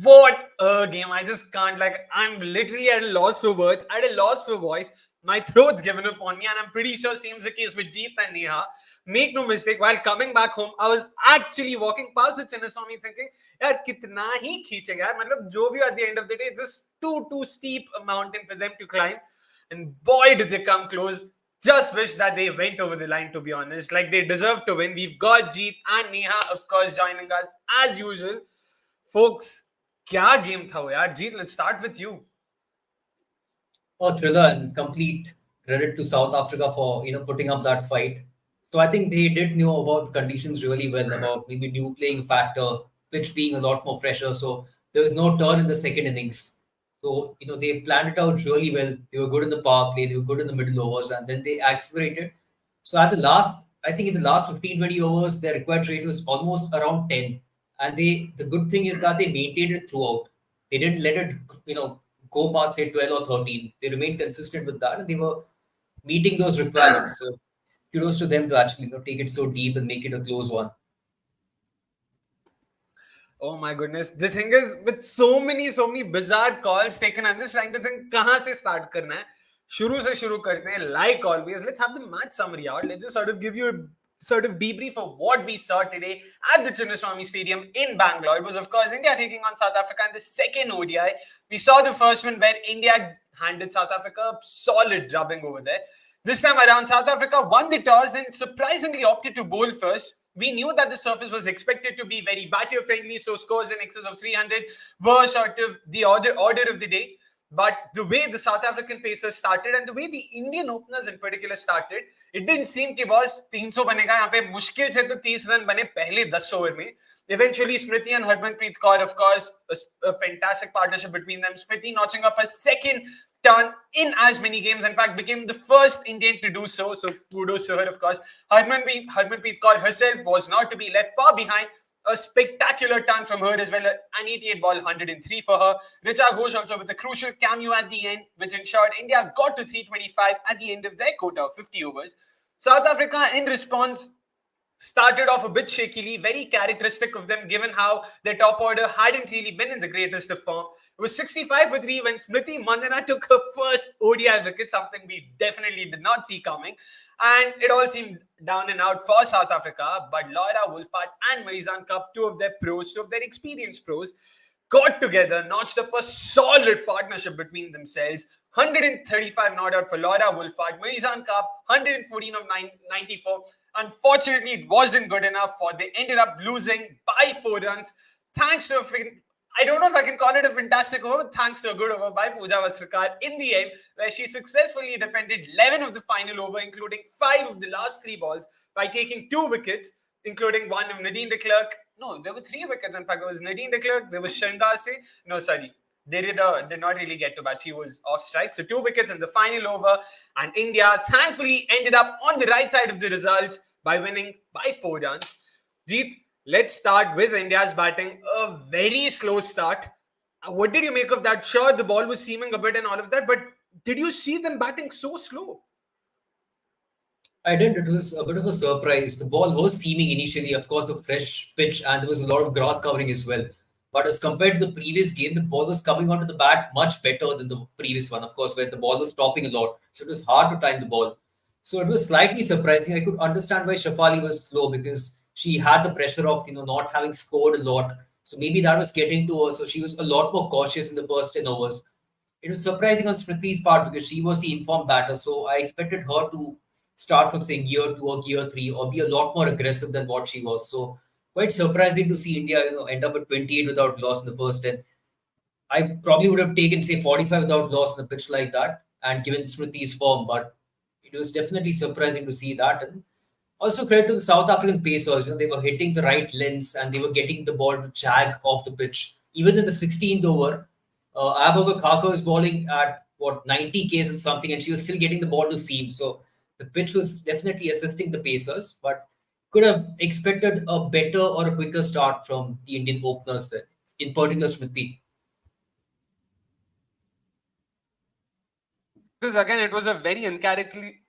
What a game. I just can't, I'm literally at a loss for words, at a loss for voice. My throat's given up on me, and I'm pretty sure seems the case with Jeet and Neha. Make no mistake, while coming back home, I was actually walking past the Chinnaswamy thinking, yaar, kitna hi khichega yaar. Matlab, jo bhi at the end of the day, it's just too steep a mountain for them to climb. And boy, did they come close. Just wish that they went over the line, to be honest. Like, they deserve to win. We've got Jeet and Neha, of course, joining us as usual. Folks, क्या game था वो यार. जीत, let's start with you. A thriller, and complete credit to South Africa for putting up that fight. So I think they did know about the conditions really well, about maybe new playing factor, pitch being a lot more fresher. So there was no turn in the second innings. So they planned it out really well. They were good in the power play, they were good in the middle overs, and then they accelerated. So at the last, I think in the last 15-20 overs, their required rate was almost around 10. And the good thing is that they maintained it throughout. They didn't let it, go past say 12 or 13. They remained consistent with that, and they were meeting those requirements. So kudos to them to actually take it so deep and make it a close one. Oh my goodness. The thing is, with so many bizarre calls taken, I'm just trying to think kahan se start karna hai. Shuru se shuru karte hain. Like always, let's have the match summary out. Let's just sort of give you a sort of debrief of what we saw today at the Chinnaswamy Stadium in Bangalore. It was, of course, India taking on South Africa in the second ODI. We saw the first one where India handed South Africa a solid drubbing over there. This time around, South Africa won the toss and surprisingly opted to bowl first. We knew that the surface was expected to be very batter friendly, so scores in excess of 300 were sort of the order of the day. But the way the South African pacers started and the way the Indian openers in particular started, it didn't seem कि boss 300 बनेगा. यहाँ पे मुश्किल से तो 30 run बने पहले 10 over में. Eventually, Smriti and Harmanpreet Kaur, of course, a fantastic partnership between them. Smriti notching up her second ton in as many games. In fact, became the first Indian to do so. So kudos to her, of course. Harmanpreet Kaur herself was not to be left far behind. A spectacular ton from her as well. An 88 ball, 103 for her. Richa Ghosh also with a crucial cameo at the end, which ensured India got to 325 at the end of their quota of 50 overs. South Africa, in response, started off a bit shakily, very characteristic of them given how their top order hadn't really been in the greatest of form. It was 65 for 3 when Smriti Mandhana took her first ODI wicket, something we definitely did not see coming. And it all seemed down and out for South Africa. But Laura, Wolvaardt and Marizanne Kapp, two of their experienced pros, got together, notched up a solid partnership between themselves. 135 not out for Laura Wolvaardt. Marizanne Kapp, 114 of 94. Unfortunately, it wasn't good enough for they ended up losing by 4 runs. Thanks to I don't know if I can call it a fantastic over, but thanks to a good over by Pooja Vasrakar in the end, where she successfully defended 11 of the final over, including 5 of the last 3 balls, by taking 2 wickets, including one of Nadine de Klerk. No, there were 3 wickets. In fact, it was Nadine de Klerk, there was Shandar Se. No, sorry. They did not really get to bat. She was off strike. So 2 wickets in the final over. And India thankfully ended up on the right side of the results by winning by 4 runs. Jeet, let's start with India's batting. A very slow start. What did you make of that? Sure, the ball was seaming a bit and all of that. But did you see them batting so slow? I did. It was a bit of a surprise. The ball was seaming initially, of course, the fresh pitch, and there was a lot of grass covering as well. But as compared to the previous game, the ball was coming onto the bat much better than the previous one, of course, where the ball was stopping a lot. So it was hard to time the ball. So it was slightly surprising. I could understand why Shafali was slow because she had the pressure of not having scored a lot. So maybe that was getting to her. So she was a lot more cautious in the first 10 overs. It was surprising on Smriti's part because she was the informed batter. So I expected her to start from say gear 2 or gear 3 or be a lot more aggressive than what she was. So quite surprising to see India end up at 28 without loss in the first 10. I probably would have taken say 45 without loss in a pitch like that and given Smriti's form, but it was definitely surprising to see that. And also credit to the South African pacers. They were hitting the right lengths and they were getting the ball to jag off the pitch. Even in the 16th over, Aboga Khaka was bowling at 90 Ks or something, and she was still getting the ball to seam. So the pitch was definitely assisting the pacers, but could have expected a better or a quicker start from the Indian openers there, in particular Smriti. Because again, it was a very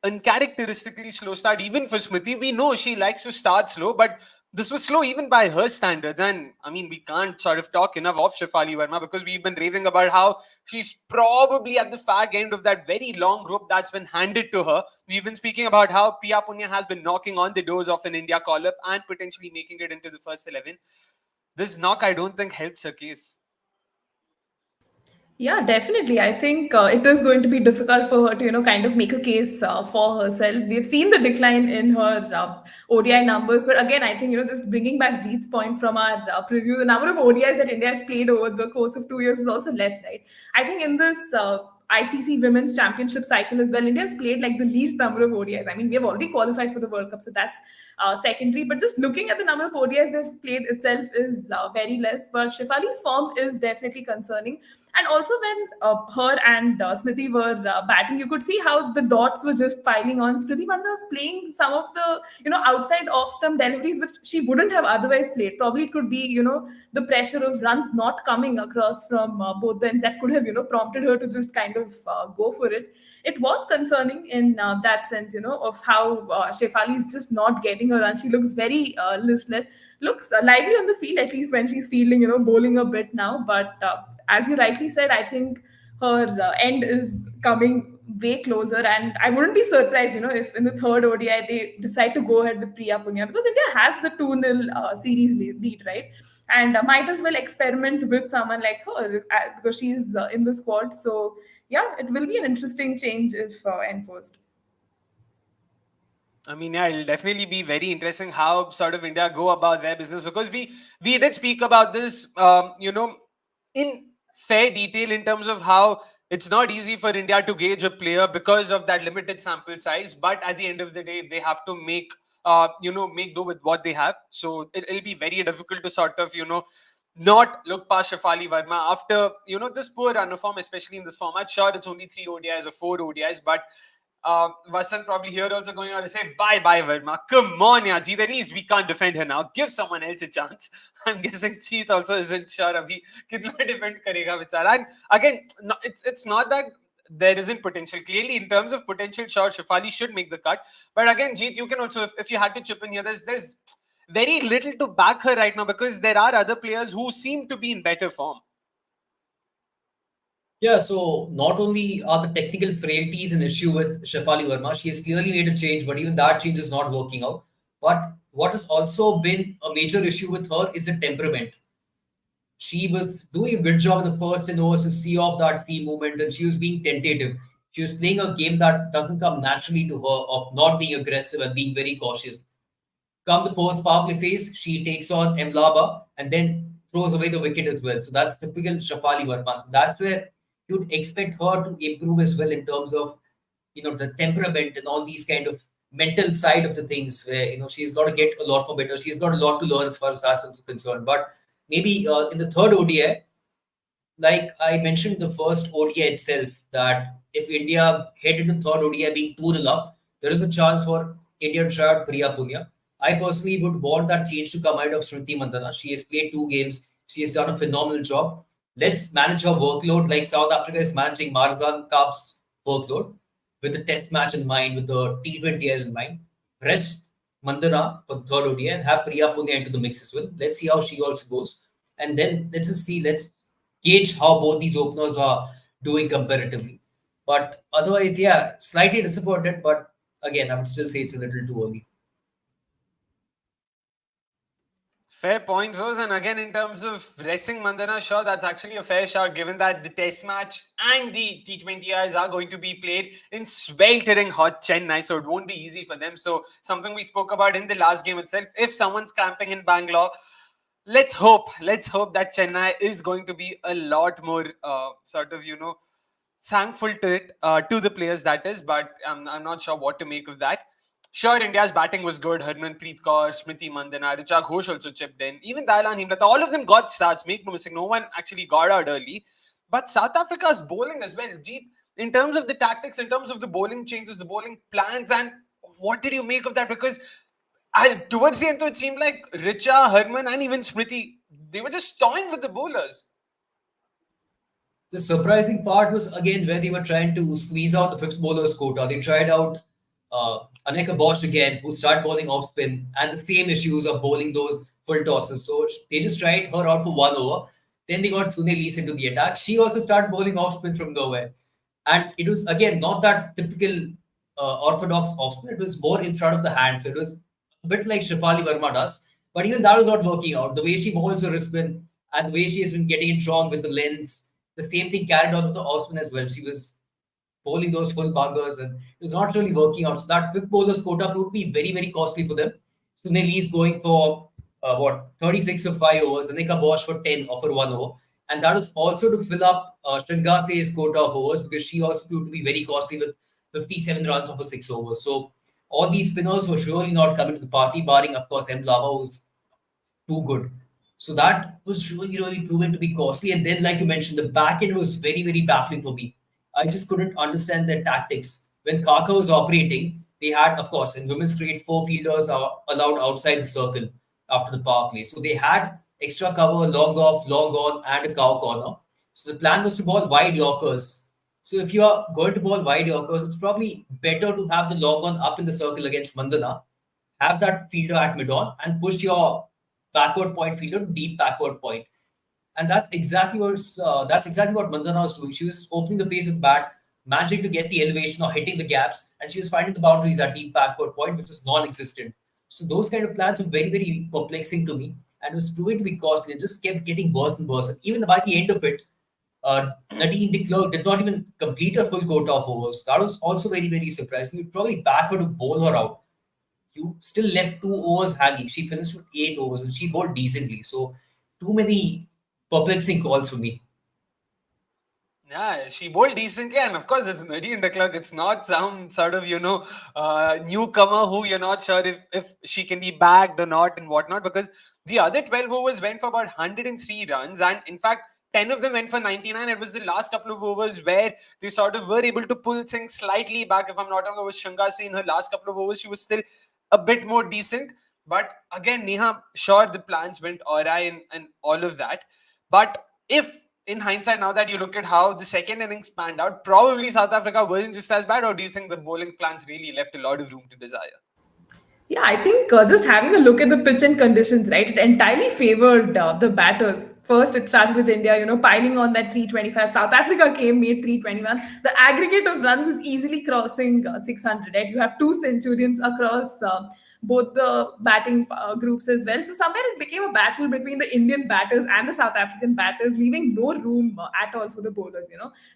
uncharacteristically slow start, even for Smriti. We know she likes to start slow, but this was slow even by her standards. And I mean, we can't sort of talk enough of Shefali Verma because we've been raving about how she's probably at the fag end of that very long rope that's been handed to her. We've been speaking about how Priya Punya has been knocking on the doors of an India call up and potentially making it into the first 11. This knock, I don't think, helps her case. Yeah, definitely. I think it is going to be difficult for her to, kind of make a case for herself. We've seen the decline in her ODI numbers, but again, I think, just bringing back Jeet's point from our preview, the number of ODIs that India has played over the course of 2 years is also less, right? I think in this ICC Women's Championship cycle as well, India's played like the least number of ODIs. I mean, we have already qualified for the World Cup, so that's secondary. But just looking at the number of ODIs we've played itself is very less. But Shefali's form is definitely concerning. And also when her and Smriti were batting, you could see how the dots were just piling on. Smriti Mandana was playing some of the, outside off-stump deliveries, which she wouldn't have otherwise played. Probably it could be, the pressure of runs not coming across from both the ends that could have, prompted her to just kind of go for it. It was concerning in that sense, of how Shefali is just not getting her run. She looks very listless, looks lively on the field, at least when she's fielding, bowling a bit now. But as you rightly said, I think her end is coming way closer. And I wouldn't be surprised, if in the third ODI they decide to go ahead with Priya Punya, because India has the 2-0 series lead, right? And might as well experiment with someone like her because she's in the squad. So, yeah, it will be an interesting change if enforced. I mean, yeah, it'll definitely be very interesting how sort of India go about their business because we did speak about this, in fair detail in terms of how it's not easy for India to gauge a player because of that limited sample size. But at the end of the day, they have to make do with what they have. So it'll be very difficult to sort of not look past Shefali Verma after this poor run of form, especially in this format. Sure, it's only 3 ODIs or 4 ODIs, but Vasant probably here also going on to say bye bye Verma. Come on, yeah, Jeet. At least we can't defend her now. Give someone else a chance. I'm guessing Jeet also isn't sure abhi kitna defend karega bichara. And again, no, it's not that there isn't potential. Clearly, in terms of potential, sure, Shefali should make the cut. But again, Jeet, you can also, if you had to chip in here, there's very little to back her right now because there are other players who seem to be in better form. Yeah, so not only are the technical frailties an issue with Shefali Verma, she has clearly made a change, but even that change is not working out. But what has also been a major issue with her is the temperament. She was doing a good job in the first innings to see off that theme movement, and she was being tentative. She was playing a game that doesn't come naturally to her of not being aggressive and being very cautious. Come the post power play phase, she takes on Mlaba and then throws away the wicket as well. So that's typical Shafali Verma. So that's where you'd expect her to improve as well in terms of the temperament and all these kind of mental side of the things where she's got to get a lot more better. She's got a lot to learn as far as that's also concerned. But maybe in the third ODI, like I mentioned the first ODI itself, that if India head into third ODI being 2-0 up, there is a chance for India to try out Priya Punya. I personally would want that change to come out of Smriti Mandana. She has played 2 games. She has done a phenomenal job. Let's manage her workload like South Africa is managing Marizanne Kapp's workload with the test match in mind, with the T20s in mind. Rest Mandana for the third ODI and have Priya Punya into the mix as well. Let's see how she also goes. And then let's gauge how both these openers are doing comparatively. But otherwise, yeah, slightly disappointed. But again, I would still say it's a little too early. Fair points, Rose. And again, in terms of resting Mandana, sure, that's actually a fair shot given that the test match and the T20Is are going to be played in sweltering hot Chennai, so it won't be easy for them. So, something we spoke about in the last game itself. If someone's camping in Bangalore, let's hope that Chennai is going to be a lot more thankful to it, to the players that is, but I'm not sure what to make of that. Sure, India's batting was good. Harmanpreet Kaur, Smriti Mandana, Richa Ghosh also chipped in. Even Thailand, Himlata, all of them got starts. Make no mistake, no one actually got out early. But South Africa's bowling as well, Jeet, in terms of the tactics, in terms of the bowling changes, the bowling plans, and what did you make of that? Because towards the end, it seemed like Richa, Harman, and even Smriti, they were just toying with the bowlers. The surprising part was again where they were trying to squeeze out the fifth bowler's quota. They tried out Aneka Bosch again, who started bowling off spin, and the same issues of bowling those full tosses. So they just tried her out for 1 over. Then they got Sune Lees into the attack. She also started bowling off spin from nowhere. And it was again not that typical orthodox off spin. It was more in front of the hand. So it was a bit like Shefali Verma does. But even that was not working out. The way she bowls her wrist spin and the way she has been getting it wrong with the lens, the same thing carried on with the off spin as well. She was bowling those full bangers and it was not really working out. So that fifth bowler's quota would be very, very costly for them. Sunil is going for 36 of 5 overs, Anika Bosch for 10 of her 1 over. And that was also to fill up Sringase's quota of overs because she also proved to be very costly with 57 runs of her 6 overs. So all these spinners were surely not coming to the party, barring, of course, M. Lava, who's too good. So that was really, really proven to be costly. And then, like you mentioned, the back end was very, very baffling for me. I just couldn't understand their tactics. When Kaka was operating, they had, of course, in women's cricket, 4 fielders are allowed outside the circle after the power play. So they had extra cover, long off, long on, and a cow corner. So the plan was to ball wide Yorkers. So if you are going to ball wide Yorkers, it's probably better to have the long on up in the circle against Mandana, have that fielder at mid-on, and push your backward point fielder to deep backward point. And that's exactly what Mandana was doing. She was opening the pace with bat, managing to get the elevation or hitting the gaps, and she was finding the boundaries at deep backward point, which was non-existent. So those kind of plans were very, very perplexing to me and was proving to be costly. It just kept getting worse and worse. And even by the end of it, Nadine de Klerk did not even complete her full quota of overs. That was also very, very surprising. You'd probably back her to bowl her out. You still left 2 overs hanging. She finished with 8 overs and she bowled decently. So too many perplexing calls for me. Yeah, she bowled decently, and of course, it's Nadine de Klerk. It's not some sort of newcomer who you're not sure if she can be backed or not and whatnot. Because the other 12 overs went for about 103 runs, and in fact, 10 of them went for 99. It was the last couple of overs where they sort of were able to pull things slightly back. If I'm not wrong, it was Shangasi in her last couple of overs. She was still a bit more decent, but again, Neha, sure, the plans went awry and all of that, but if in hindsight, now that you look at how the second innings panned out, probably South Africa wasn't just as bad, or do you think the bowling plans really left a lot of room to desire? Yeah, I think just having a look at the pitch and conditions, right, it entirely favored the batters. First, it started with India, piling on that 325. South Africa came, made 321. The aggregate of runs is easily crossing 600, right? You have 2 centurions across both the batting groups as well. So somewhere it became a battle between the Indian batters and the South African batters, leaving no room at all for the bowlers.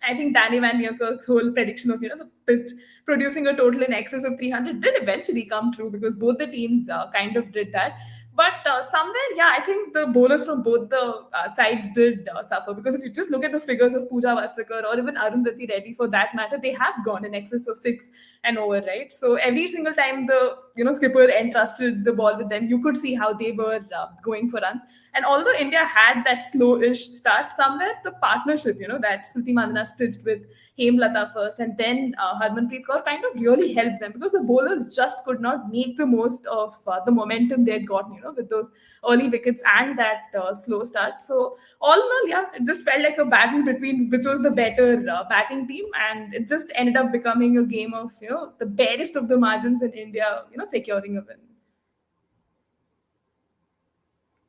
I think Danny Van Niekerk's whole prediction of, the pitch producing a total in excess of 300 did eventually come true because both the teams kind of did that. But somewhere, yeah, I think the bowlers from both the sides did suffer because if you just look at the figures of Pooja Vastakar or even Arundhati Reddy for that matter, they have gone in excess of 6 and over, right? So every single time the skipper entrusted the ball with them, you could see how they were going for runs. And although India had that slowish start, somewhere the partnership, that Smriti Mandana stitched with Hemlata first and then Harmanpreet Kaur kind of really helped them because the bowlers just could not make the most of the momentum they had gotten, with those early wickets and that slow start. So all in all, yeah, it just felt like a battle between which was the better batting team, and it just ended up becoming a game of the barest of the margins in India, securing a win.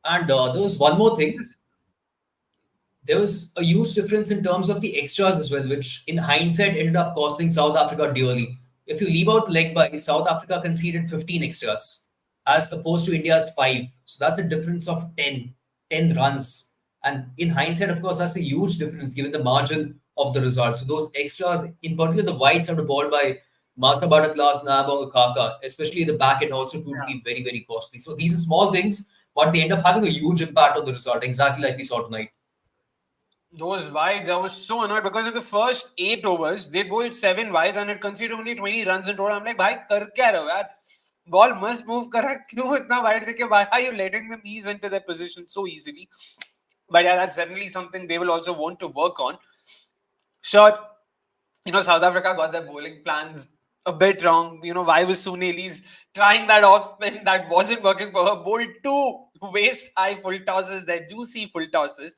And there was one more thing. There was a huge difference in terms of the extras as well, which in hindsight ended up costing South Africa dearly. If you leave out leg by, South Africa conceded 15 extras as opposed to India's 5. So that's a difference of 10 runs. And in hindsight, of course, that's a huge difference given the margin of the result. So those extras, in particular the wides out of ball by Masa Badaklas, Nabong, Kaka, especially the back end also proved to be very, very costly. So these are small things, but they end up having a huge impact on the result, exactly like we saw tonight. Those wides, I was so annoyed because in the first 8 overs, they bowled 7 wides and it conceded only 20 runs in total. I'm like, bhai, kar kya rahe ho yaar? Ball must move, correct? Kyun itna wide dekhe? Why are you letting them ease into their position so easily? But yeah, that's definitely something they will also want to work on. Sure, South Africa got their bowling plans a bit wrong. Why was Suneli's trying that off spin that wasn't working for her? Bowled 2 waist high full tosses, they're juicy full tosses.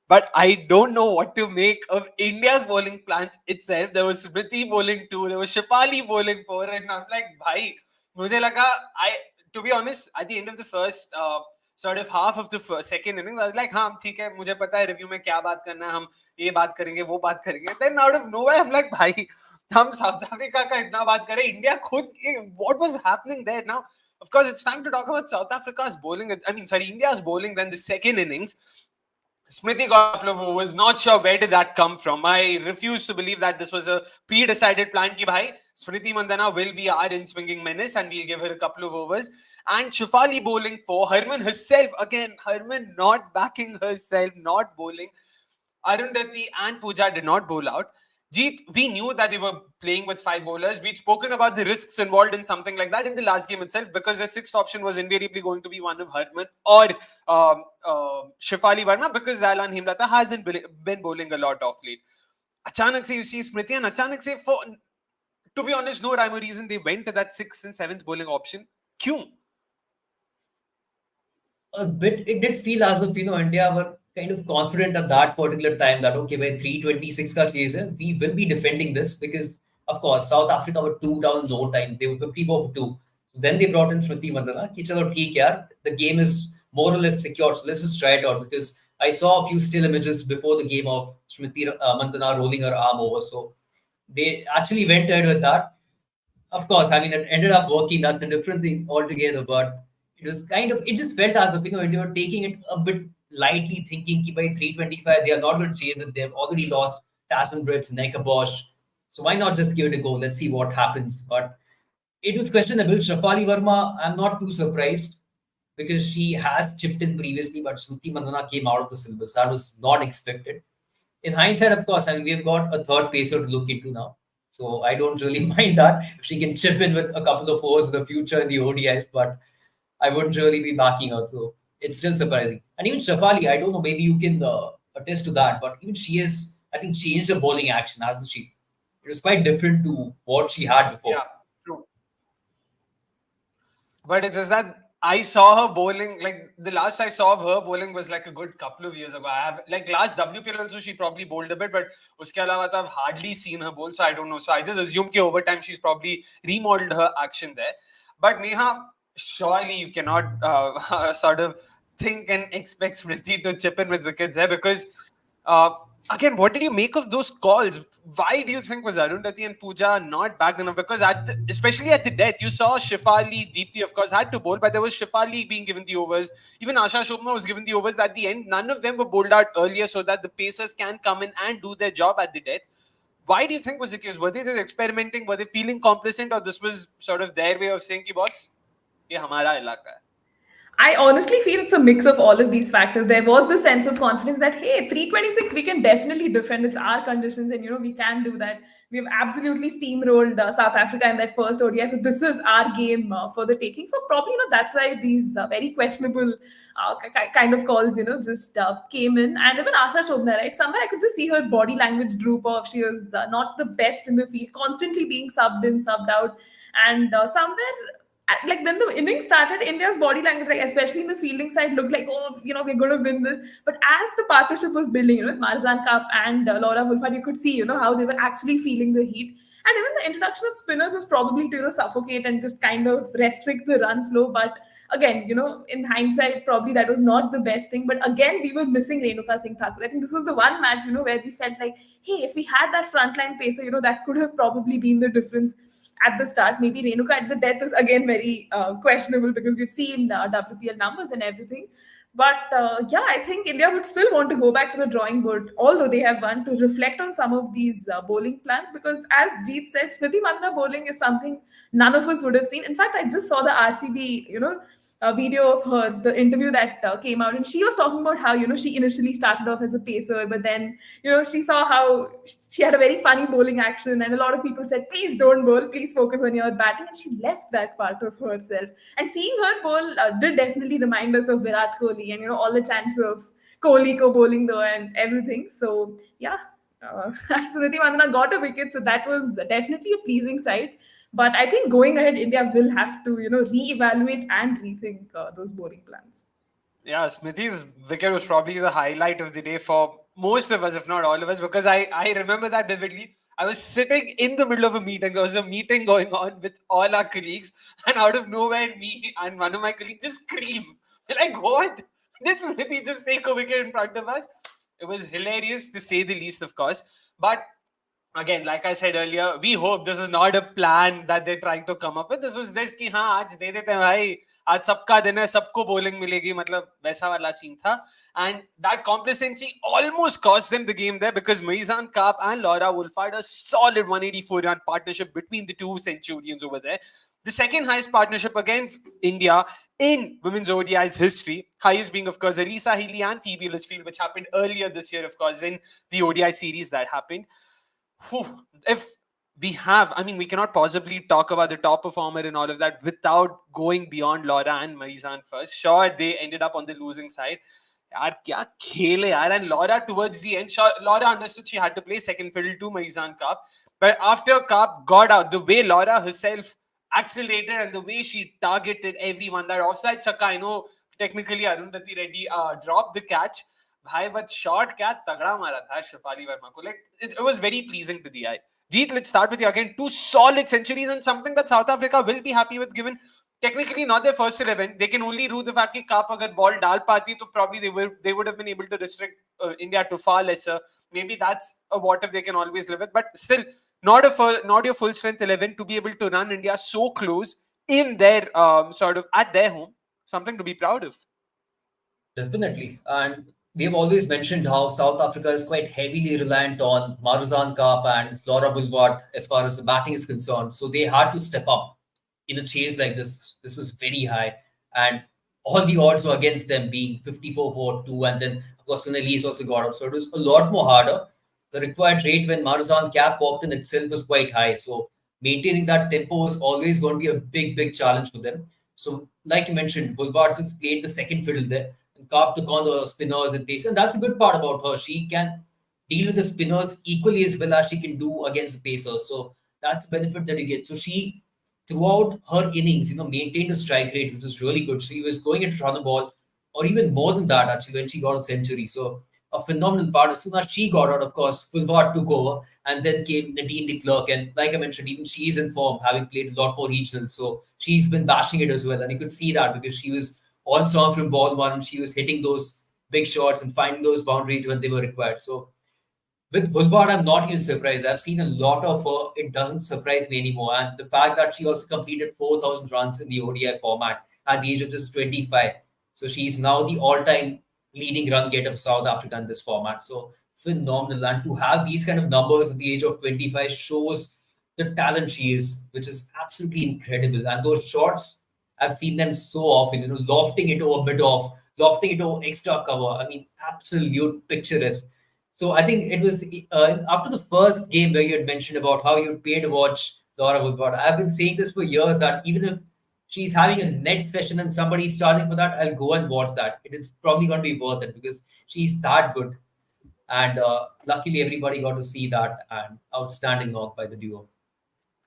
But I don't know what to make of India's bowling plans itself. There was Smriti bowling 2, there was Shafali bowling 4, and I'm like, bhai, mujhe laga, to be honest, at the end of the first sort of half of the second innings, I was like, हाँ ठीक है, मुझे पता है review में क्या बात करना है, हम ये बात करेंगे, वो बात करेंगे. Then out of nowhere, I'm like, भाई, हम साउथ अफ्रीका का इतना बात करें, इंडिया खुद, what was happening there now? Of course, it's time to talk about South Africa's bowling. I mean, sorry, India's bowling. Then the second innings, Smriti got a couple of overs. Not sure where did that come from. I refuse to believe that this was a pre-decided plan. Ki bhai, Smriti Mandana will be our in-swinging menace, and we'll give her a couple of overs. And Shafali bowling for Harman herself again. Harman not backing herself, not bowling. Arundhati and Pooja did not bowl out. Jeet, we knew that they were playing with 5 bowlers. We'd spoken about the risks involved in something like that in the last game itself, because the sixth option was invariably going to be one of Harman or Shafali Verma, because Zailan Himlata hasn't been bowling a lot of late. Achanak se you see Smriti, and Achanak se, for, to be honest, no rhyme or reason, they went to that 6th and 7th bowling option. Kyun? A bit, it did feel as if, India were kind of confident at that particular time that, okay, by 326 ka chase hai, we will be defending this because, of course, South Africa were 2 down no time. They were 54 for 2. So then they brought in Smriti Mandana. Ki chalo, theek yaar, the game is more or less secure. So let's just try it out, because I saw a few still images before the game of Smriti Mandana rolling her arm over. So they actually went ahead with that. Of course, I mean, it ended up working. That's a different thing altogether. But it was kind of, it just felt as if, they were taking it a bit lightly, thinking by 325, they are not going to chase it. They've already lost Tasman Brits, Neha Bosch. So why not just give it a go? Let's see what happens. But it was questionable. Shafali Verma, I'm not too surprised because she has chipped in previously, but Smriti Mandana came out of the syllabus. That was not expected. In hindsight, of course, I mean, we've got a third pacer to look into now. So I don't really mind that if she can chip in with a couple of overs in the future in the ODIs, but I wouldn't really be backing her. So it's still surprising. And even Shafali, I don't know, maybe you can attest to that, but even she has, I think, changed the bowling action, hasn't she? It was quite different to what she had before. Yeah, true. But it's just that I saw her bowling, like the last I saw of her bowling was like a good couple of years ago. I have, like, last WPL also she probably bowled a bit, but uske alawa I've hardly seen her bowl, so I don't know. So I just assume that over time she's probably remodeled her action there. But Neha, surely you cannot sort of think and expect Smriti to chip in with wickets there, because again, what did you make of those calls? Why do you think was Arundhati and Pooja not back enough? Because especially at the death, you saw Shifali, Deepti, of course, had to bowl, but there was Shifali being given the overs. Even Asha Shobna was given the overs at the end. None of them were bowled out earlier so that the pacers can come in and do their job at the death. Why do you think was the case? Were they just experimenting? Were they feeling complacent, or this was sort of their way of saying, "Ki boss, ye hamara ilaka hai"? I honestly feel it's a mix of all of these factors. There was the sense of confidence that, hey, 326, we can definitely defend. It's our conditions, and we can do that. We have absolutely steamrolled South Africa in that first ODI. So this is our game for the taking. So probably, that's why these very questionable kind of calls, just came in. And even Asha Shobna, right? Somewhere I could just see her body language droop off. She was not the best in the field, constantly being subbed in, subbed out. And somewhere, like when the innings started, India's body language, like especially in the fielding side, looked like, oh, we're going to win this. But as the partnership was building, with Marizanne Kapp and Laura Wolvaardt, you could see, how they were actually feeling the heat. And even the introduction of spinners was probably to, suffocate and just kind of restrict the run flow. But again, in hindsight, probably that was not the best thing. But again, we were missing Renuka Singh Thakur. I think this was the one match, where we felt like, hey, if we had that frontline pacer, that could have probably been the difference at the start. Maybe Renuka at the death is again very questionable, because we've seen WPL numbers and everything. But yeah, I think India would still want to go back to the drawing board, although they have won, to reflect on some of these bowling plans. Because as Jeet said, Smriti Mandana bowling is something none of us would have seen. In fact, I just saw the RCB, a video of hers, the interview that came out, and she was talking about how she initially started off as a pacer, but then she saw how she had a very funny bowling action, and a lot of people said, please don't bowl, please focus on your batting, and she left that part of herself. And seeing her bowl did definitely remind us of Virat Kohli, and all the chants of Kohli ko bowling though and everything. So yeah, Smriti Mandana got a wicket, so that was definitely a pleasing sight. But I think going ahead, India will have to, reevaluate and rethink those bowling plans. Yeah, Smithy's wicket was probably the highlight of the day for most of us, if not all of us, because I remember that vividly. I was sitting in the middle of a meeting. There was a meeting going on with all our colleagues, and out of nowhere, me and one of my colleagues just scream. We're like, what? Did Smithy just take a wicket in front of us? It was hilarious to say the least, of course. But again, like I said earlier, we hope this is not a plan that they're trying to come up with. This was this कि हाँ आज दे देते हैं भाई, आज सबका दिन है, सबको bowling मिलेगी, मतलब वैसा वाला scene था. And that complacency almost cost them the game there because Marizanne Kapp and Laura Wolvaardt, a solid 184-run partnership between the two centurions over there. The second highest partnership against India in women's ODI's history, highest being, of course, Elisa Healy and Phoebe Litchfield, which happened earlier this year, of course, in the ODI series that happened. If we have, I mean, we cannot possibly talk about the top performer and all of that without going beyond Laura and Marizanne first. Sure, they ended up on the losing side. यार क्या खेल है यार. And Laura towards the end, sure, Laura understood she had to play second fiddle to Marizanne Kapp. But after Kapp got out, the way Laura herself accelerated and the way she targeted everyone, that offside chakka, I know technically Arundhati Reddy dropped the catch. भाई but short क्या तगड़ा मारा था शेफाली वर्मा को. Like it was very pleasing to the eye. Jeet, let's start with you again. Two solid centuries and something that South Africa will be happy with, given technically not their first 11. They can only rue the fact that Kaap agar ball dal pati, तो probably they would have been able to restrict India to far lesser. Maybe that's a what if they can always live with, but still not your full strength 11 to be able to run India so close in their sort of at their home. Something to be proud of. Definitely. And we have always mentioned how South Africa is quite heavily reliant on Marizanne Kapp and Laura Wolvaardt as far as the batting is concerned. So they had to step up in a chase like this. This was very high. And all the odds were against them, being 54 for 2. And then, of course, Elise also got out. So it was a lot more harder. The required rate when Marizanne Kapp walked in itself was quite high. So maintaining that tempo was always going to be a big, big challenge for them. So, like you mentioned, Wolvaardt just played the second fiddle there. Kaap took on the spinners and pace. And that's a good part about her. She can deal with the spinners equally as well as she can do against the pacers. So that's the benefit that you get. So she, throughout her innings, maintained a strike rate, which was really good. She was going at run the ball, or even more than that, actually, when she got a century. So a phenomenal part. As soon as she got out, of course, Wolvaardt took over, and then came Nadine de Klerk. And like I mentioned, even she's in form, having played a lot more regional. So she's been bashing it as well. And you could see that because she was on song from ball one. She was hitting those big shots and finding those boundaries when they were required. So with Wolvaardt, I'm not even surprised. I've seen a lot of her. It doesn't surprise me anymore. And the fact that she also completed 4,000 runs in the ODI format at the age of just 25. So she's now the all-time leading run getter of South Africa in this format. So phenomenal. And to have these kind of numbers at the age of 25 shows the talent she is, which is absolutely incredible. And those shots, I've seen them so often, lofting it over mid-off, lofting it over extra cover. I mean, absolute picturesque. So I think it was after the first game where you had mentioned about how you'd pay to watch Laura Wolvaardt. I've been saying this for years that even if she's having a net session and somebody's starting for that, I'll go and watch that. It is probably going to be worth it because she's that good. And luckily, everybody got to see that and outstanding knock by the duo.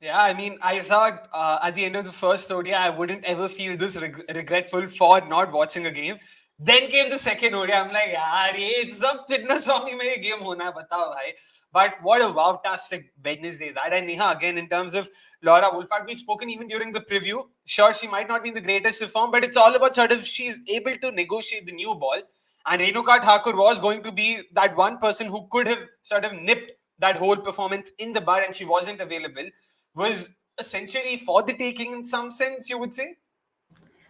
Yeah, I mean, I thought at the end of the first ODI, I wouldn't ever feel this regretful for not watching a game. Then came the second ODI. I'm like, yaar, ye sab chitna Swami mein ye game hona hai, batao bhai. But what a wow-tastic Wednesday that. And Neha, again, in terms of Laura Wolvaardt, we'd spoken even during the preview. Sure, she might not be in the greatest of form, but it's all about sort of she's able to negotiate the new ball. And Renuka Thakur was going to be that one person who could have sort of nipped that whole performance in the bud, and she wasn't available. Was a century for the taking in some sense, you would say?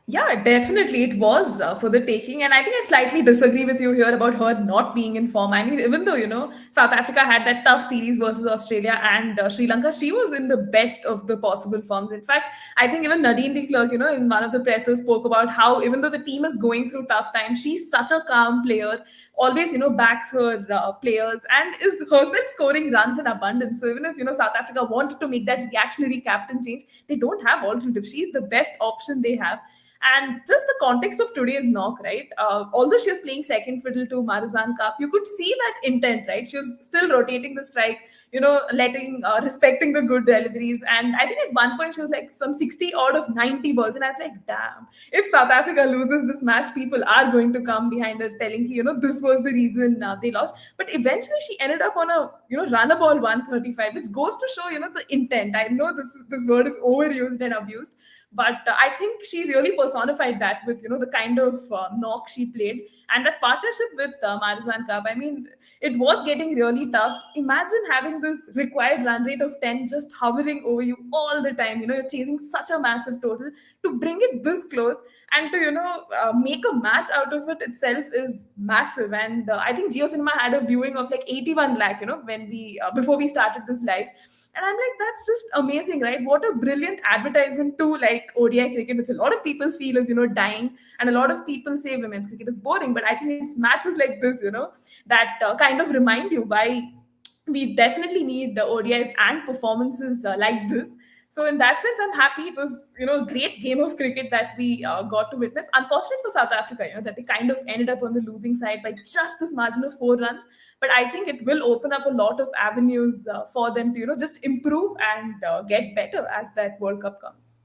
Yeah, definitely. It was for the taking. And I think I slightly disagree with you here about her not being in form. I mean, even though, South Africa had that tough series versus Australia and Sri Lanka, she was in the best of the possible forms. In fact, I think even Nadine de Klerk, in one of the pressers spoke about how even though the team is going through tough times, she's such a calm player. always, backs her players and is herself scoring runs in abundance. So even if, South Africa wanted to make that reactionary captain change, they don't have alternative. She's the best option they have. And just the context of today's knock, right? Although she was playing second fiddle to Marizanne Kapp, you could see that intent, right? She was still rotating the strike, respecting the good deliveries. And I think at one point she was like some 60 odd of 90 balls. And I was like, damn, if South Africa loses this match, people are going to come behind her telling, this was the reason they lost. But eventually she ended up on a, run a ball 135, which goes to show, the intent. I know this word is overused and abused, but I think she really personified that with the kind of knock she played and that partnership with Marizanne Kapp. I mean, it was getting really tough. Imagine having this required run rate of 10 just hovering over you all the time. You're chasing such a massive total to bring it this close and to make a match out of it itself is massive. And I think Geo Cinema had a viewing of like 81 lakh. When we before we started this live. And I'm like, that's just amazing, right? What a brilliant advertisement to like ODI cricket, which a lot of people feel is, dying. And a lot of people say women's cricket is boring. But I think it's matches like this, that kind of remind you why we definitely need the ODIs and performances like this. So in that sense, I'm happy. It was, a great game of cricket that we got to witness. Unfortunate for South Africa, that they kind of ended up on the losing side by just this margin of 4 runs. But I think it will open up a lot of avenues for them to, just improve and get better as that World Cup comes.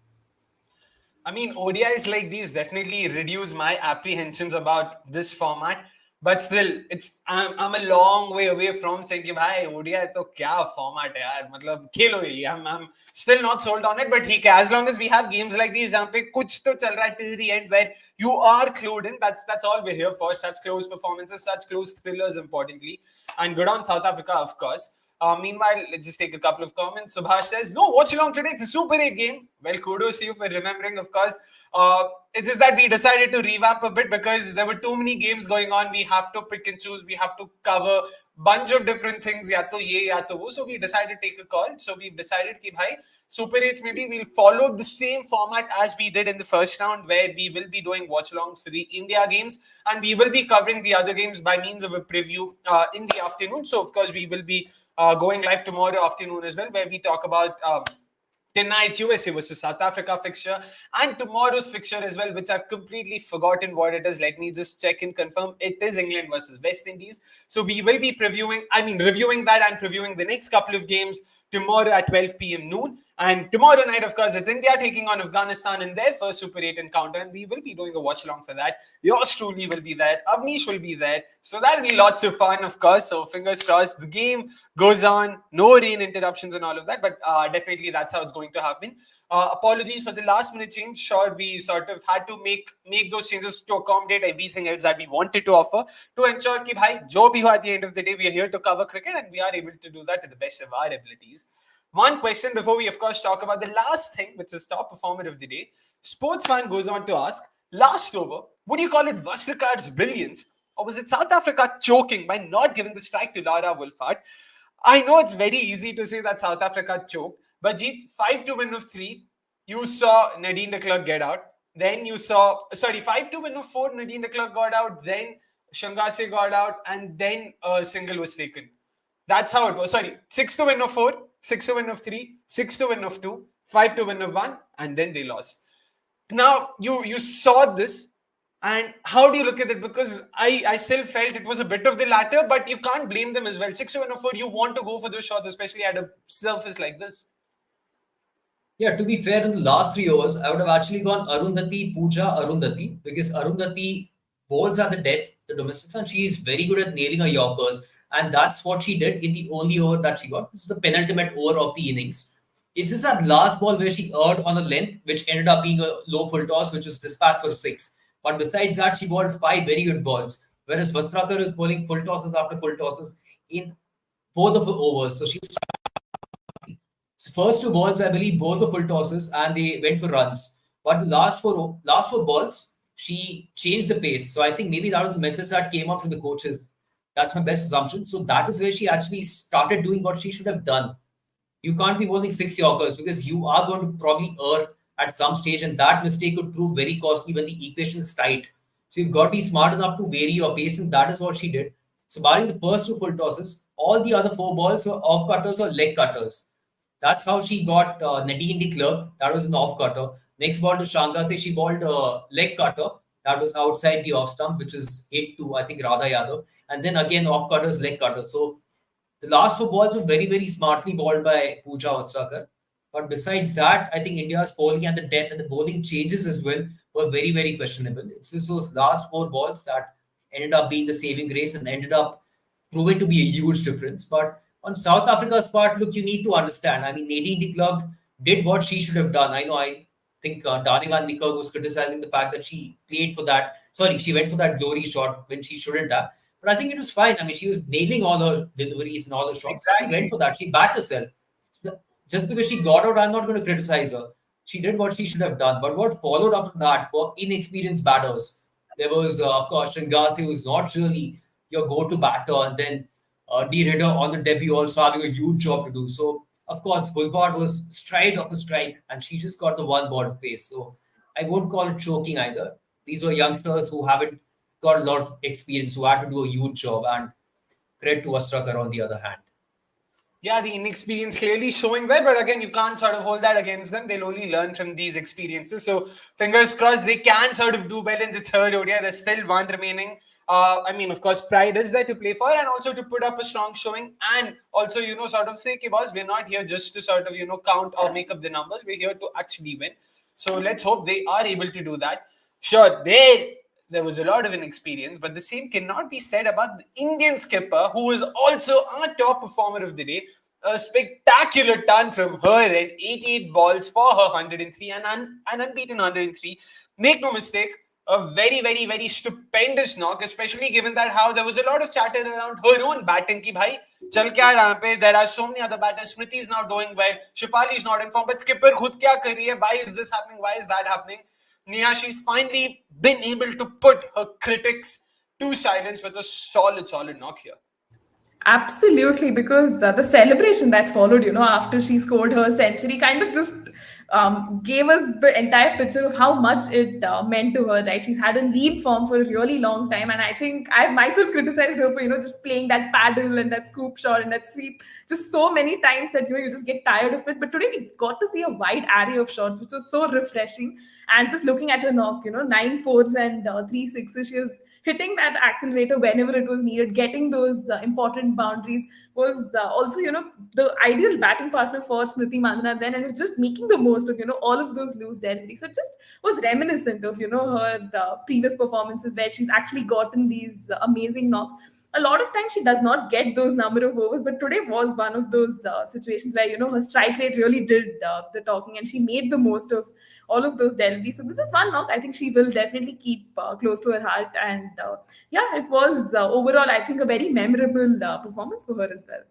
I mean, ODIs like these definitely reduce my apprehensions about this format. But still, I'm a long way away from saying कि भाई ODI तो क्या format है यार, मतलब खेलो ये. I'm still not sold on it, but ठीक है, as long as we have games like these जहाँ पे कुछ तो चल रहा है till the end where you are clued in, that's all we're here for. Such close performances, such close thrillers, importantly, and good on South Africa, of course. Meanwhile, let's just take a couple of comments. Subhash says, no, watch along today. It's a Super 8 game. Well, kudos to you for remembering, of course. It's just that we decided to revamp a bit because there were too many games going on. We have to pick and choose. We have to cover a bunch of different things. Ya to ye, ya to wo. So we decided to take a call. So we've decided कि भाई Super 8 maybe we'll follow the same format as we did in the first round, where we will be doing watch-alongs for the India games, and we will be covering the other games by means of a preview in the afternoon. So of course we will be going live tomorrow afternoon as well, where we talk about tonight's USA versus South Africa fixture and tomorrow's fixture as well, which I've completely forgotten what it is. Let me just check and confirm. It is England versus West Indies. So we will be reviewing that and previewing the next couple of games tomorrow at 12 p.m. noon. And tomorrow night, of course, it's India taking on Afghanistan in their first Super 8 encounter. And we will be doing a watch-along for that. Yours truly will be there. Avnish will be there. So that'll be lots of fun, of course. So fingers crossed. The game goes on. No rain interruptions and all of that. But definitely that's how it's going to happen. Apologies for the last-minute change. Sure, we sort of had to make those changes to accommodate everything else that we wanted to offer to ensure that, bhai, jo bhi ho at the end of the day, we are here to cover cricket and we are able to do that to the best of our abilities. One question before we, of course, talk about the last thing, which is top performer of the day. Sports fan goes on to ask, last over, would you call it Vastrikard's brilliance, or was it South Africa choking by not giving the strike to Laura Wolvaardt? I know it's very easy to say that South Africa choked, but Jeet, 5 to win of 3, you saw Nadine de Klerk get out. Then you saw, 5 to win of 4, Nadine de Klerk got out. Then Shangase got out, and then a single was taken. That's how it was. 6 to win of 4, 6 to win of 3, 6 to win of 2, 5 to win of 1, and then they lost. Now, you saw this, and how do you look at it? Because I still felt it was a bit of the latter, but you can't blame them as well. 6 to win of 4, you want to go for those shots, especially at a surface like this. Yeah, to be fair, in the last 3 overs, I would have actually gone Arundhati, Pooja, Arundhati, because Arundhati bowls at the death, the domestics, and she is very good at nailing her Yorkers. And that's what she did in the only over that she got. This is the penultimate over of the innings. It's just that last ball where she erred on a length, which ended up being a low full toss, which was dispatched for 6. But besides that, she bowled 5 very good balls, whereas Vastrakar is bowling full tosses after full tosses in both of the overs. So she's first 2 balls, I believe, both the full tosses, and they went for runs. But the last four balls, she changed the pace. So I think maybe that was a message that came out from the coaches. That's my best assumption. So that is where she actually started doing what she should have done. You can't be bowling 6 Yorkers because you are going to probably err at some stage, and that mistake could prove very costly when the equation is tight. So you've got to be smart enough to vary your pace, and that is what she did. So barring the first two full tosses, all the other four balls were off cutters or leg cutters. That's how she got Nadine de Klerk. That was an off cutter. Next ball to Shankar, she balled a leg cutter. That was outside the off stump, which is hit to, I think, Radha Yadav. And then again, off cutters, leg cutters. So the last four balls were very, very smartly balled by Pooja Ostrakar. But besides that, I think India's bowling and the depth and the bowling changes as well were very, very questionable. It's just those last four balls that ended up being the saving grace and ended up proving to be a huge difference. But on South Africa's part, look, you need to understand. I mean, Nadine de Klerk did what she should have done. I think Dani van Niekerk was criticizing the fact that she played for that. Sorry, she went for that glory shot when she shouldn't have. But I think it was fine. I mean, she was nailing all her deliveries and all her shots. Exactly. She went for that. She backed herself. So just because she got out, I'm not going to criticize her. She did what she should have done. But what followed after that were inexperienced batters. There was, of course, Shingazi, who was not really your go-to batter. And then D. Ridder on the debut also having a huge job to do. So, of course, Wolvaardt was stride off a strike. And she just got the one ball to face. So, I won't call it choking either. These were youngsters who haven't got a lot of experience, who had to do a huge job, and credit to Astrakar on the other hand. Yeah, the inexperience clearly showing there, but again, you can't sort of hold that against them. They'll only learn from these experiences. So, fingers crossed, they can sort of do well in the third ODI. There's still one remaining. I mean, of course, pride is there to play for and also to put up a strong showing and also, sort of say, okay, boss, we're not here just to sort of, count or make up the numbers. We're here to actually win. So, let's hope they are able to do that. Sure, there was a lot of inexperience, but the same cannot be said about the Indian skipper, who was also our top performer of the day. A spectacular turn from her end, 88 balls for her 103 and an unbeaten 103. Make no mistake, a very, very, very stupendous knock, especially given that how there was a lot of chatter around her own batting. Ki bhai, chal kya raha pe? There are so many other batters. Smriti is now doing well. Shefali is not in form, but skipper khud kya kar rahi hai? Why is this happening? Why is that happening? Neha, she's finally been able to put her critics to silence with a solid knock here. Absolutely, because the celebration that followed, after she scored her century, kind of just gave us the entire picture of how much it meant to her, right? She's had a lead form for a really long time, and I think I've myself criticized her for, just playing that paddle and that scoop shot and that sweep just so many times that, you just get tired of it. But today we got to see a wide array of shots, which was so refreshing. And just looking at her knock, 9 fours and 3 sixes, she was hitting that accelerator whenever it was needed, getting those important boundaries, was also, the ideal batting partner for Smriti Mandhana then, and it's just making the most of, all of those loose deliveries. So it just was reminiscent of, her previous performances where she's actually gotten these amazing knocks. A lot of times she does not get those number of overs, but today was one of those situations where, her strike rate really did the talking, and she made the most of all of those deliveries. So this is one knock I think she will definitely keep close to her heart. And yeah, it was overall, I think, a very memorable performance for her as well.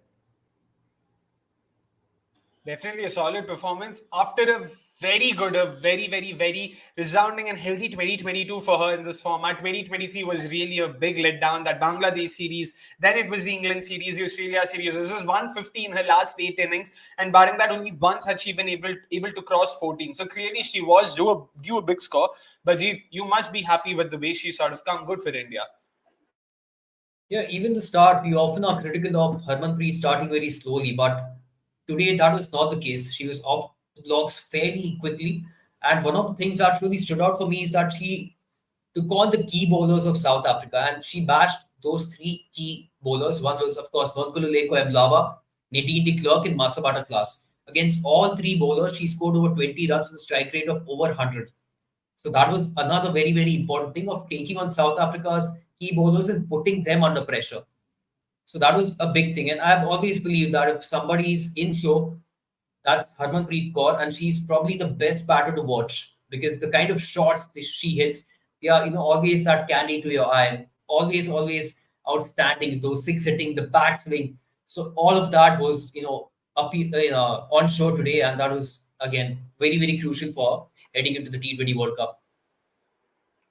Definitely a solid performance after a very good, a very, very, very resounding and healthy 2022 for her in this format. 2023 was really a big letdown. That Bangladesh series, then it was the England series, the Australia series. This was 150 in her last 8 innings, and barring that, only once had she been able to cross 14. So clearly she was due a big score. But Jeet, you must be happy with the way she sort of come good for India. Yeah, even the start, we often are critical of Harmanpreet starting very slowly, but today that was not the case. She was off the blocks fairly quickly. And one of the things that really stood out for me is that she took on the key bowlers of South Africa and she bashed those 3 key bowlers. One was, of course, Nonkululeko Mlaba, Nadine de Klerk, and Masabata Class. Against all 3 bowlers, she scored over 20 runs with a strike rate of over 100. So that was another very, very important thing of taking on South Africa's key bowlers and putting them under pressure. So that was a big thing. And I've always believed that if somebody's in flow, that's Harmanpreet Kaur, and she's probably the best batter to watch because the kind of shots that she hits, they are, always that candy to your eye. Always outstanding. Those 6 hitting, the backswing. So all of that was, on show today, and that was again very, very crucial for heading into the T20 World Cup.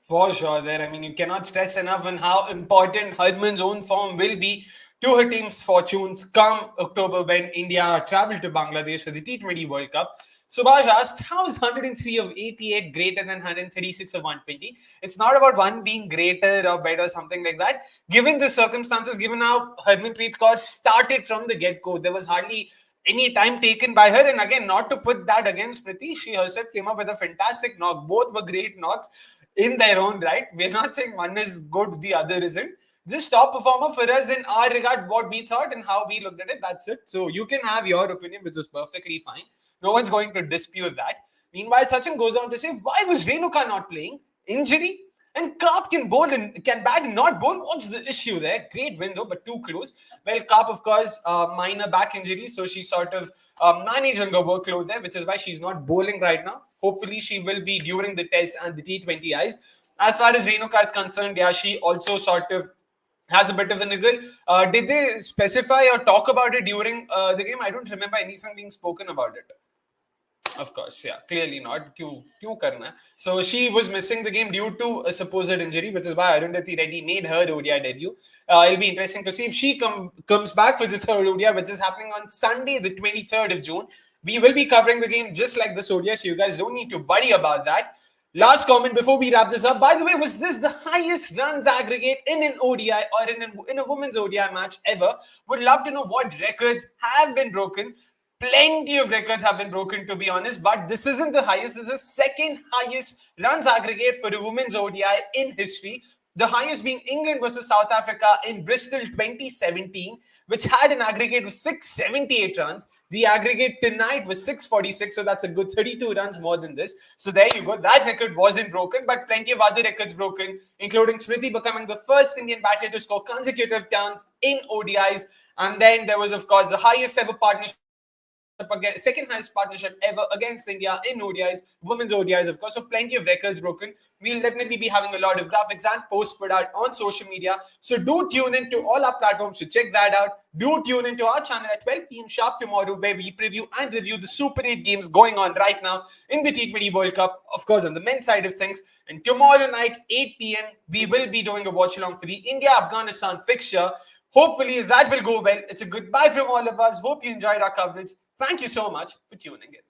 For sure, there. I mean, you cannot stress enough on how important Harman's own form will be to her team's fortunes come October when India travel to Bangladesh for the T20 World Cup. Subhash asked, how is 103 of 88 greater than 136 of 120? It's not about one being greater or better or something like that. Given the circumstances, given how Harmanpreet Kaur started from the get-go, there was hardly any time taken by her. And again, not to put that against Priti, she herself came up with a fantastic knock. Both were great knocks in their own right. We're not saying one is good, the other isn't. Just top performer for us in our regard, what we thought and how we looked at it. That's it. So you can have your opinion, which is perfectly fine. No one's going to dispute that. Meanwhile, Sachin goes on to say, why was Renuka not playing? Injury? And Kapp can bowl and can bat and not bowl. What's the issue there? Great win though, but too close. Well, Kapp, of course, minor back injury, so she sort of managing her workload there, which is why she's not bowling right now. Hopefully, she will be during the test and the T20Is. As far as Renuka is concerned, yeah, she also sort of has a bit of a niggle. Did they specify or talk about it during the game? I don't remember anything being spoken about it. Of course, yeah, clearly not. Kyun karna? So she was missing the game due to a supposed injury, which is why Arundhati Reddy made her ODI debut. It'll be interesting to see if she comes back for the third ODI, which is happening on Sunday, the 23rd of June. We will be covering the game just like this ODI, so you guys don't need to worry about that. Last comment before we wrap this up. By the way, was this the highest runs aggregate in an ODI or in a women's ODI match ever? Would love to know what records have been broken. Plenty of records have been broken, to be honest, but this isn't the highest. This is the second highest runs aggregate for a women's ODI in history. The highest being England versus South Africa in Bristol 2017, which had an aggregate of 678 runs. The aggregate tonight was 646, so that's a good 32 runs more than this. So there you go. That record wasn't broken, but plenty of other records broken, including Smriti becoming the first Indian batter to score consecutive turns in ODIs. And then there was, of course, the highest ever partnership, second highest partnership ever against India in ODIs, women's ODIs, of course. So plenty of records broken. We'll definitely be having a lot of graphics and posts put out on social media. So do tune in to all our platforms to check that out. Do tune into our channel at 12 p.m. sharp tomorrow, where we preview and review the Super 8 games going on right now in the T20 World Cup, of course, on the men's side of things. And tomorrow night, 8 p.m., we will be doing a watch along for the India-Afghanistan fixture. Hopefully that will go well. It's a goodbye from all of us. Hope you enjoyed our coverage. Thank you so much for tuning in.